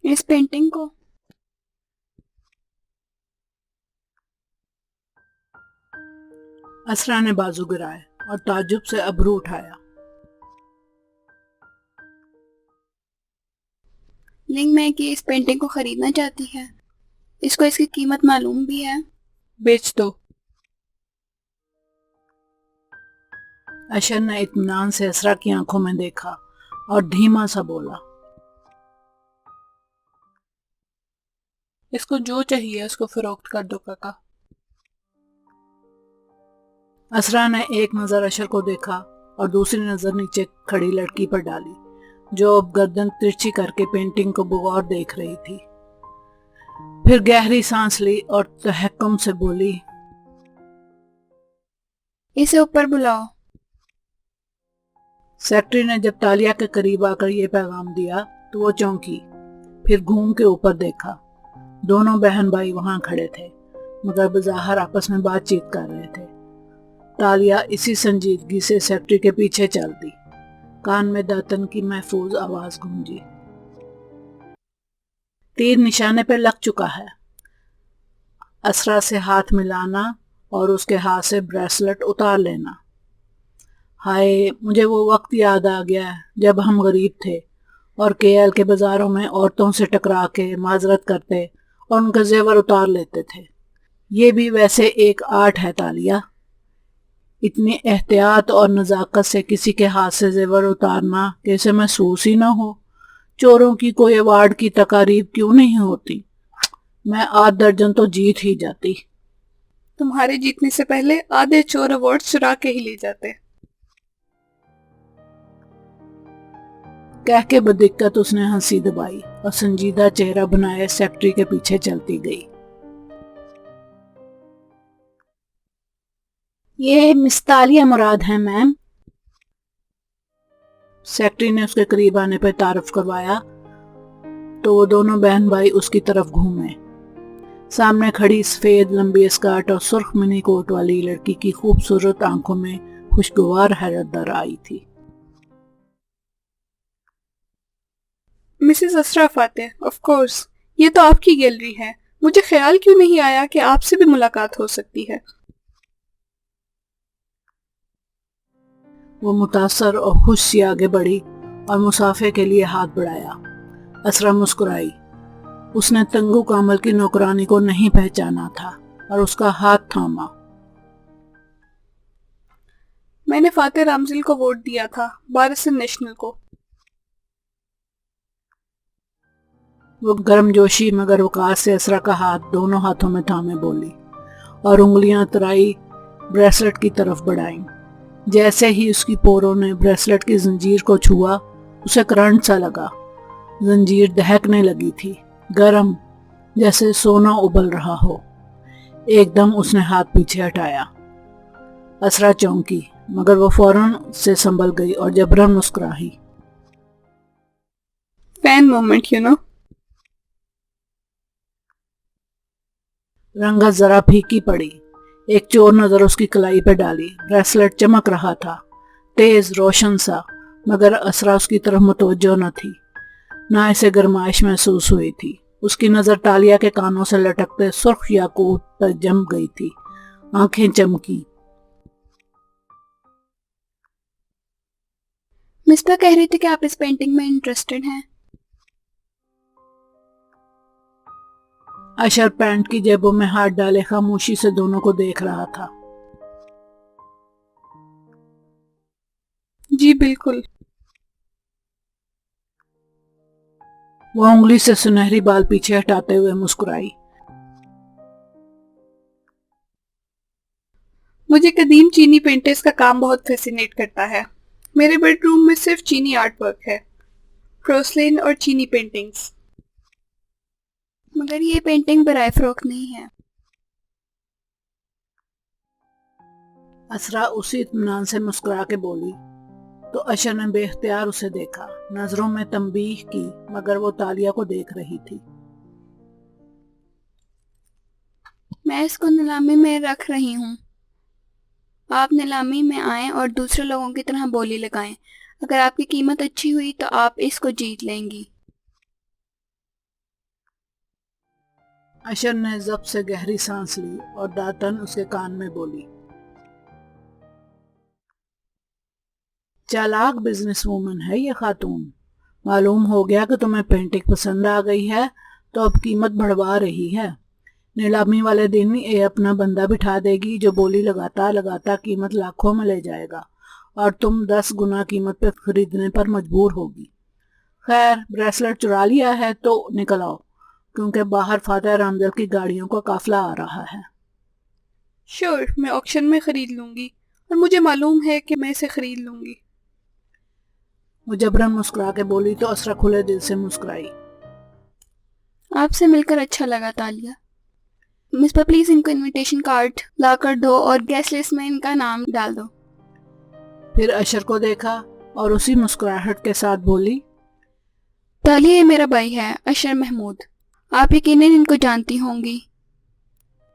اس painting کو؟ اسرا نے بازو گرائے اور تعجب سے ابرو اٹھایا۔ لنگ میں کہ اس پینٹنگ کو خریدنا چاہتی ہے، اس کو اس کی قیمت معلوم بھی ہے۔ بیچ دو۔ اشر نے اطمینان سے اسرا کی آنکھوں میں دیکھا اور دھیما سا بولا، اس کو جو چاہیے اس کو فروخت کر دو کاکا۔ اسرا نے ایک نظر اشر کو دیکھا اور دوسری نظر نیچے کھڑی لڑکی پر ڈالی جو اب گردن ترچھی کر کے پینٹنگ کو بغور دیکھ رہی تھی۔ پھر گہری سانس لی اور تحکم سے بولی، اسے اوپر بلاؤ۔ سیکرٹری نے جب تالیہ کے قریب آ کر یہ پیغام دیا تو وہ چونکی، پھر گھوم کے اوپر دیکھا۔ دونوں بہن بھائی وہاں کھڑے تھے مگر بظاہر آپس میں بات چیت کر رہے تھے۔ تالیہ اسی سنجیدگی سے سیکرٹری کے پیچھے چل دی۔ کان میں داتن کی محفوظ آواز گونجی، تیر نشانے پہ لگ چکا ہے۔ اسرا سے ہاتھ ملانا اور اس کے ہاتھ سے بریسلٹ اتار لینا۔ ہائے، مجھے وہ وقت یاد آ گیا جب ہم غریب تھے اور کے ایل کے بازاروں میں عورتوں سے ٹکرا کے معذرت کرتے اور ان کا زیور اتار لیتے تھے۔ یہ بھی ویسے ایک آرٹ ہے تالیہ، اتنی احتیاط اور نزاکت سے کسی کے ہاتھ سے زیور اتارنا کہ اسے محسوس ہی نہ ہو۔ چوروں کی کوئی ایوارڈ کی تقاریب کیوں نہیں ہوتی؟ میں 8 درجن تو جیت ہی جاتی۔ تمہارے جیتنے سے پہلے آدھے چور ایوارڈ چرا کے ہی لے جاتے۔ کہہ کے بدقت اس نے ہنسی دبائی اور سنجیدہ چہرہ بنائے سیکرٹری کے پیچھے چلتی گئی۔ یہ مس تالیہ مراد ہے میم۔ سیکرٹری نے اس کے قریب آنے پہ تعارف کروایا تو وہ دونوں بہن بھائی اس کی طرف گھومے۔ سامنے کھڑی سفید لمبی اسکرٹ اور سرخ منی کوٹ والی لڑکی کی خوبصورت آنکھوں میں خوشگوار حیرت در آئی تھی۔ مسز اسرا فاتح، آف کورس، یہ تو آپ کی گیلری ہے، مجھے خیال کیوں نہیں آیا کہ آپ سے بھی ملاقات ہو سکتی ہے۔ وہ متاثر اور خوش سی آگے بڑھی اور مصافحے کے لیے ہاتھ بڑھایا۔ اسرا مسکرائی۔ اس نے تنگو کامل کی نوکرانی کو نہیں پہچانا تھا اور اس کا ہاتھ تھاما۔ میں نے فاتح رامزل کو ووٹ دیا تھا، بارسن نیشنل کو۔ وہ گرم جوشی مگر وقار سے اسرا کا ہاتھ دونوں ہاتھوں میں تھامے بولی اور انگلیاں ترائی بریسلٹ کی طرف بڑھائیں۔ جیسے ہی اس کی پوروں نے بریسلٹ کی زنجیر کو چھوا، اسے کرنٹ سا لگا۔ زنجیر دہکنے لگی تھی، گرم، جیسے سونا ابل رہا ہو۔ ایک دم اس نے ہاتھ پیچھے ہٹایا۔ اسرا چونکی مگر وہ فوراً سے سنبھل گئی اور جبراً مسکرائی۔ Fan moment you know. رنگت ذرا پھیکی پڑی۔ ایک چور نظر اس کی کلائی پہ ڈالی۔ بریسلٹ چمک رہا تھا، تیز روشن سا، مگر اسرا اس کی طرف متوجہ نہ تھی، نہ اسے گرمائش محسوس ہوئی تھی۔ اس کی نظر تالیہ کے کانوں سے لٹکتے سرخ یاقوت پر جم گئی تھی۔ آنکھیں چمکی۔ مصباح کہہ رہی تھی کہ آپ اس پینٹنگ میں انٹرسٹڈ ہیں۔ اشر پینٹ کی جیبوں میں ہاتھ ڈالے خاموشی سے دونوں کو دیکھ رہا تھا۔ جی بالکل۔ وہ انگلی سے سنہری بال پیچھے ہٹاتے ہوئے مسکرائی۔ مجھے قدیم چینی پینٹرز کا کام بہت فیسینیٹ کرتا ہے۔ میرے بیڈ روم میں صرف چینی آرٹ ورک ہے، پروسلین اور چینی پینٹنگز۔ مگر یہ پینٹنگ برائے فروخت نہیں ہے۔ اسرا اسی اطمینان سے مسکرا کے بولی تو اشر نے بے اختیار اسے دیکھا، نظروں میں تنبیہ کی مگر وہ تالیہ کو دیکھ رہی تھی۔ میں اس کو نیلامی میں رکھ رہی ہوں۔ آپ نیلامی میں آئیں اور دوسرے لوگوں کی طرح بولی لگائیں۔ اگر آپ کی قیمت اچھی ہوئی تو آپ اس کو جیت لیں گی۔ اشر نے ضبط سے گہری سانس لی اور داتن اس کے کان میں بولی، چالاک بزنس وومن ہے یہ خاتون، معلوم ہو گیا کہ تمہیں پینٹنگ پسند آ گئی ہے تو اب قیمت بڑھوا رہی ہے۔ نیلامی والے دن یہ اپنا بندہ بٹھا دے گی جو بولی لگاتا لگاتا قیمت لاکھوں میں لے جائے گا اور تم 10 گنا قیمت پہ خریدنے پر مجبور ہوگی۔ خیر، بریسلٹ چرا لیا ہے تو نکل آؤ، کیونکہ باہر فاتح رامزل کی گاڑیوں کا قافلہ آ رہا ہے۔ شور، میں آکشن میں خرید لوں گی اور مجھے معلوم ہے کہ میں اسے خرید لوں گی۔ وہ جبرن مسکرا کے بولی تو اسرا کھلے دل سے مسکرائی۔ آپ سے مل کر اچھا لگا تالیہ۔ مس پر پلیز ان کو انویٹیشن کارڈ لا کر دو اور گیسٹ لسٹ میں ان کا نام ڈال دو۔ پھر اشر کو دیکھا اور اسی مسکراہٹ کے ساتھ بولی، تالیہ یہ میرا بھائی ہے اشر محمود، آپ یقیناً ان کو جانتی ہوں گی۔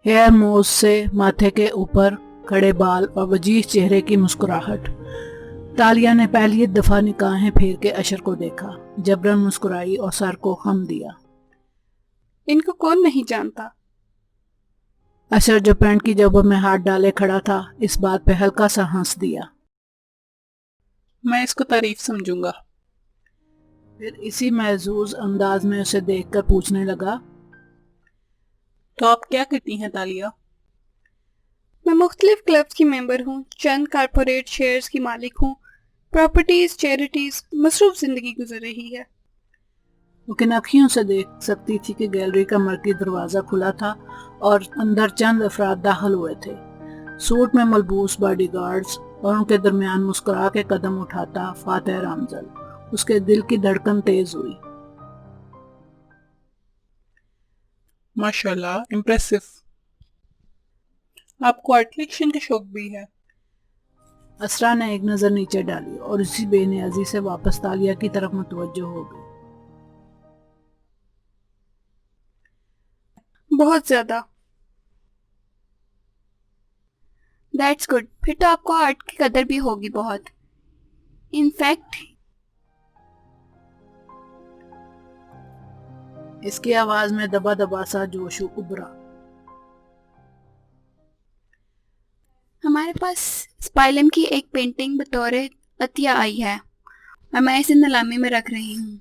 ہیئر موز سے ماتھے کے اوپر کھڑے بال اور وجیح چہرے کی مسکراہٹ۔ تالیہ نے پہلی دفعہ نگاہیں پھیر کے اشر کو دیکھا، جبرن مسکرائی اور سر کو خم دیا۔ ان کو کون نہیں جانتا؟ اشر جو پینٹ کی جیب میں ہاتھ ڈالے کھڑا تھا اس بات پہ ہلکا سا ہنس دیا۔ میں اس کو تعریف سمجھوں گا۔ پھر اسی محظوظ انداز میں اسے دیکھ کر پوچھنے لگا، تو آپ کیا کرتی ہیں تالیہ؟ میں مختلف کلبز کی ممبر ہوں، چند کارپوریٹ شیئرز کی مالک ہوں، پراپرٹیز، چیریٹیز، مصروف زندگی گزر رہی ہے۔ وہ کن اکھیوں سے دیکھ سکتی تھی کہ گیلری کا مرکزی دروازہ کھلا تھا اور اندر چند افراد داخل ہوئے تھے، سوٹ میں ملبوس باڈی گارڈز، اور ان کے درمیان مسکرا کے قدم اٹھاتا فاتح رامزل۔ اس کے دل کی دھڑکن تیز ہوئی۔ ماشاءاللہ، امپریسو۔ آپ کو آرٹ کلیکشن کا شوق بھی ہے؟ اسرا نے ایک نظر نیچے ڈالی اور اسی بے نیازی سے واپس تالیہ کی طرف متوجہ ہو گئی۔ بہت زیادہ۔ دیٹس گڈ، پھر تو آپ کو آرٹ کی قدر بھی ہوگی بہت۔ انفیکٹ اس کی آواز میں دبا دبا سا جوش ابھرا۔ ہمارے پاس اسپائلم کی ایک پینٹنگ بطور عطیہ آئی ہے اور میں اسے نیلامی میں رکھ رہی ہوں۔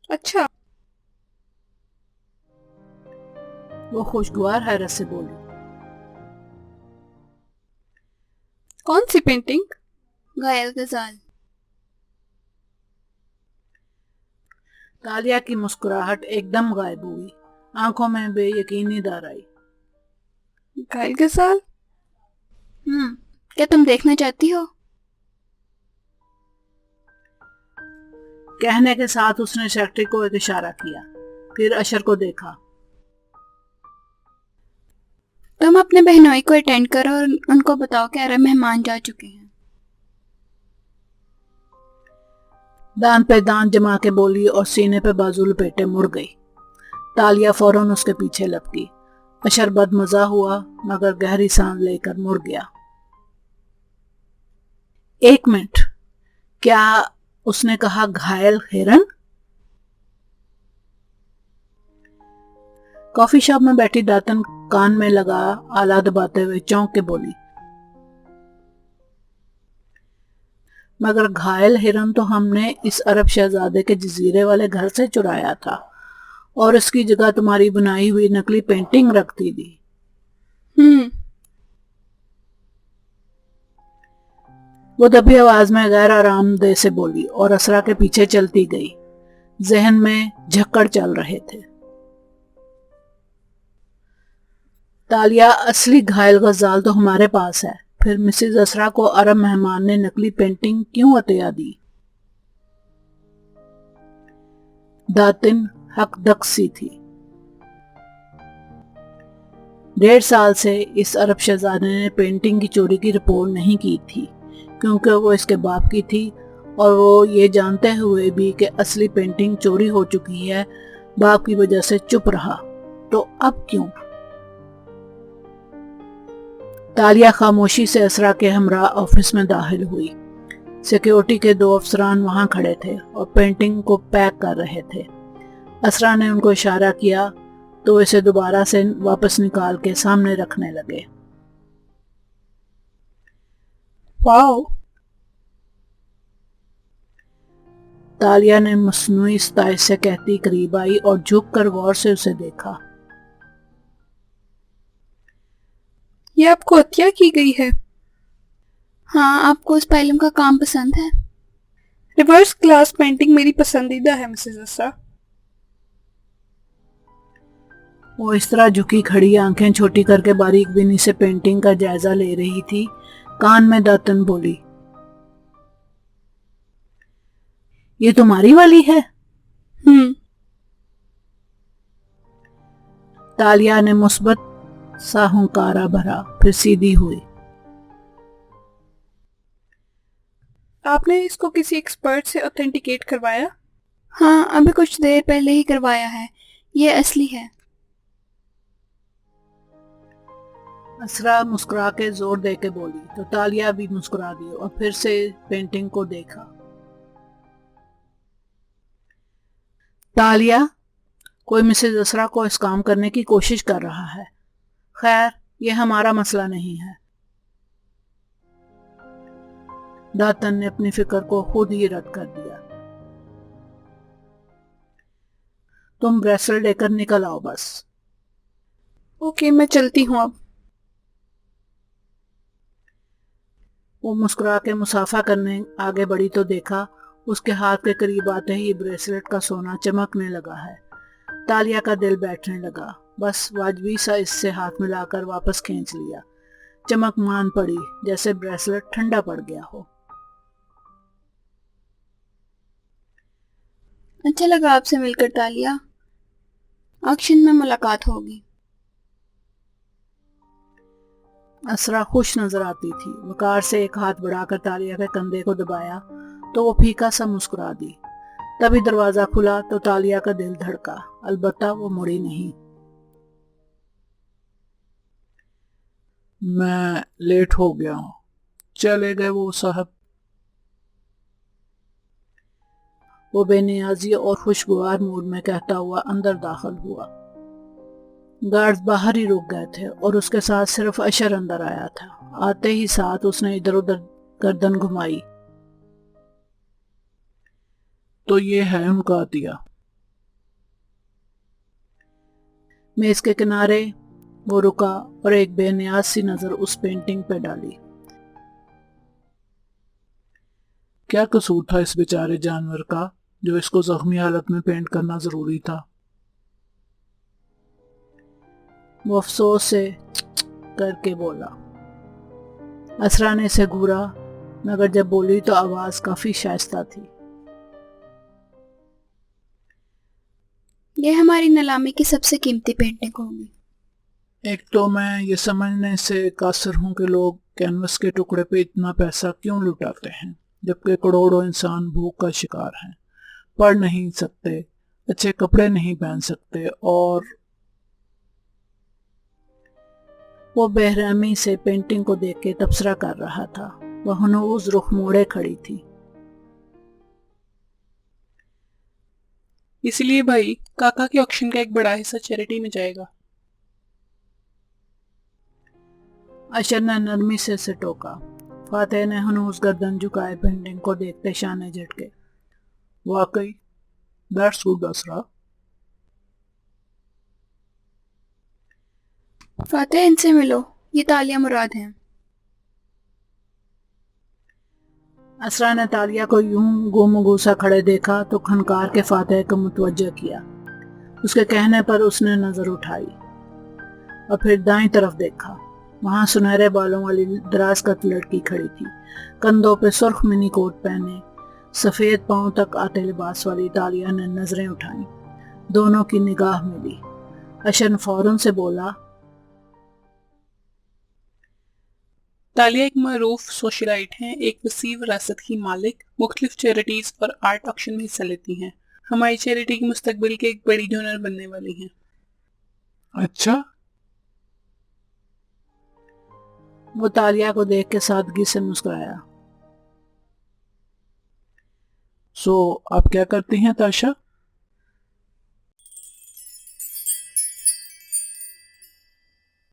اچھا۔ وہ خوشگوار حیرت سے بولی، کون سی پینٹنگ؟ گھائل غزال۔ تالیہ کی مسکراہٹ ایک دم غائب ہوئی، آنکھوں میں بے یقینی دار آئی۔ گھائل غزال؟ کیا تم دیکھنا چاہتی ہو؟ کہنے کے ساتھ اس نے سیکرٹری کو ایک اشارہ کیا، پھر اشر کو دیکھا۔ تم اپنے بہنوئی کو اٹینڈ کرو اور ان کو بتاؤ کہ عرب مہمان جا چکے ہیں۔ دان پہ دان جما کے بولی اور سینے پہ بازو لپیٹے مڑ گئی۔ تالیہ فوراً اس کے پیچھے لپکی۔ اشر بد مزہ ہوا مگر گہری سانس لے کر مڑ گیا۔ ایک منٹ، کیا اس نے کہا گھائل ہرن؟ کافی شاپ میں بیٹھی داتن کان میں لگا آلہ دباتے ہوئے چونک کے بولی، مگر گھائل ہرن تو ہم نے اس عرب شہزادے کے جزیرے والے گھر سے چرایا تھا اور اس کی جگہ تمہاری بنائی ہوئی نقلی پینٹنگ رکھتی تھی۔ وہ دبی آواز میں غیر آرام دہ سے بولی اور اسرا کے پیچھے چلتی گئی۔ ذہن میں جھکڑ چل رہے تھے۔ تالیہ، اصلی گھائل غزال تو ہمارے پاس ہے، پھر مسز اسرا کو عرب مہمان نے نقلی پینٹنگ کیوں عطیہ دی؟ داتن حق دق سی تھی۔ 1.5 سال سے اس عرب شہزادے نے پینٹنگ کی چوری کی رپورٹ نہیں کی تھی، کیونکہ وہ اس کے باپ کی تھی، اور وہ یہ جانتے ہوئے بھی کہ اصلی پینٹنگ چوری ہو چکی ہے باپ کی وجہ سے چپ رہا۔ تو اب کیوں؟ تالیہ خاموشی سے اسرا کے ہمراہ آفس میں داخل ہوئی۔ سیکیورٹی کے 2 افسران وہاں کھڑے تھے اور پینٹنگ کو پیک کر رہے تھے۔ اسرا نے ان کو اشارہ کیا تو اسے دوبارہ سے واپس نکال کے سامنے رکھنے لگے۔ واو! تالیہ نے مصنوعی ستائش سے کہتی قریب آئی اور جھک کر غور سے اسے دیکھا۔ یہ آپ کو عطیہ کی گئی ہے؟ ہاں، آپ کو اس پائلم کا کام پسند ہے؟ ریورس گلاس پینٹنگ میری پسندیدہ ہے مسز اسرا۔ وہ اس طرح جھکی کھڑی آنکھیں چھوٹی کر کے باریک بینی سے پینٹنگ کا جائزہ لے رہی تھی، کان میں داتن بولی، یہ تمہاری والی ہے؟ تالیہ نے مثبت سا ہنکارا بھرا، پھر سیدھی ہوئی۔ آپ نے اس کو کسی ایکسپرٹ سے اوتھینٹیکیٹ کروایا؟ ہاں، ابھی کچھ دیر پہلے ہی کروایا ہے، یہ اصلی ہے۔ اسرا مسکرا کے زور دے کے بولی تو تالیہ بھی مسکرا دی اور پھر سے پینٹنگ کو دیکھا۔ تالیہ، کوئی مسز اسرا کو اس کام کرنے کی کوشش کر رہا ہے۔ خیر، یہ ہمارا مسئلہ نہیں ہے۔ داتن نے اپنی فکر کو خود ہی رد کر دیا۔ تم بریسل لے کر نکل آؤ بس۔ اوکے، میں چلتی ہوں اب۔ وہ مسکرا کے مصافحہ کرنے آگے بڑھی تو دیکھا اس کے ہاتھ کے قریب آتے ہی بریسلٹ کا سونا چمکنے لگا ہے۔ تالیہ کا دل بیٹھنے لگا، بس واجبی سا اس سے ہاتھ ملا کر واپس کھینچ لیا۔ چمک مان پڑی جیسے بریسلٹ ٹھنڈا پڑ گیا ہو۔ اچھا لگا آپ سے مل کر تالیہ، آکشن میں ملاقات ہوگی۔ اسرا خوش نظر آتی تھی، وقار سے ایک ہاتھ بڑھا کر تالیہ کے کندھے کو دبایا تو وہ پھیکا سا مسکرا دی۔ تبھی دروازہ کھلا تو تالیہ کا دل دھڑکا، البتہ وہ مڑی نہیں۔ میں لیٹ ہو گیا ہوں، چلے گئے وہ صاحب؟ وہ بے نیازی اور خوشگوار موڈ میں کہتا ہوا اندر داخل ہوا۔ گارڈز باہر ہی رک گئے تھے اور اس کے ساتھ صرف اشر اندر آیا تھا۔ آتے ہی ساتھ اس نے ادھر ادھر گردن گھمائی۔ تو یہ ہے ان کا عطیہ۔ میز کے کنارے وہ رکا اور ایک بے نیاز سی نظر اس پینٹنگ پہ ڈالی۔ کیا قصور تھا اس بیچارے جانور کا جو اس کو زخمی حالت میں پینٹ کرنا ضروری تھا؟ وہ افسوس سے کر کے بولا۔ اسرا نے اسے گھورا، مگر جب بولی تو آواز کافی شائستہ تھی۔ یہ ہماری نیلامی کی سب سے قیمتی پینٹنگ ہوگی۔ ایک تو میں یہ سمجھنے سے قاصر ہوں کہ لوگ کینوس کے ٹکڑے پہ اتنا پیسہ کیوں لٹاتے ہیں جبکہ کروڑوں انسان بھوک کا شکار ہیں، پڑھ نہیں سکتے، اچھے کپڑے نہیں پہن سکتے، اور وہ بے رحمی سے پینٹنگ کو دیکھ کے تبصرہ کر رہا تھا۔ وہ ہنوز رخ موڑے کھڑی تھی۔ اس لیے بھائی، کاکا کے آکشن کا ایک بڑا حصہ چیریٹی میں جائے گا۔ اشر نے نرمی سے اسے ٹوکا۔ فاتح نے ہنوز گردن جھکائے پینٹنگ کو دیکھتے شانے جھٹکے۔ واقعی دیٹس گڈ اسرا۔ فاتح، ان سے ملو، یہ تالیہ مراد ہیں۔ اسرا نے تالیہ کو یوں گم گوسا کھڑے دیکھا تو کھنکار کے فاتح کو متوجہ کیا۔ اس کے کہنے پر اس نے نظر اٹھائی اور پھر دائیں طرف دیکھا۔ وہاں سنہرے بالوں والی دراز قد لڑکی کھڑی تھی، کندھوں پہ سرخ منی کوٹ پہنے، سفید پاؤں تک آتے لباس والی۔ تالیہ نے نظریں اٹھائیں، دونوں کی نگاہ ملی۔ اشر فوراً سے بولا، تالیہ ایک معروف سوشلائٹ ہیں، ایک وسیع وراثت کی مالک، مختلف چیریٹیز اور آرٹ آکشن میں حصہ لیتی ہیں۔ ہماری چیریٹی کی مستقبل کے ایک بڑی ڈونر بننے والی ہیں۔ اچھا؟ وہ تالیہ کو دیکھ کے سادگی سے مسکرایا۔ سو آپ کیا کرتی ہیں تاشا؟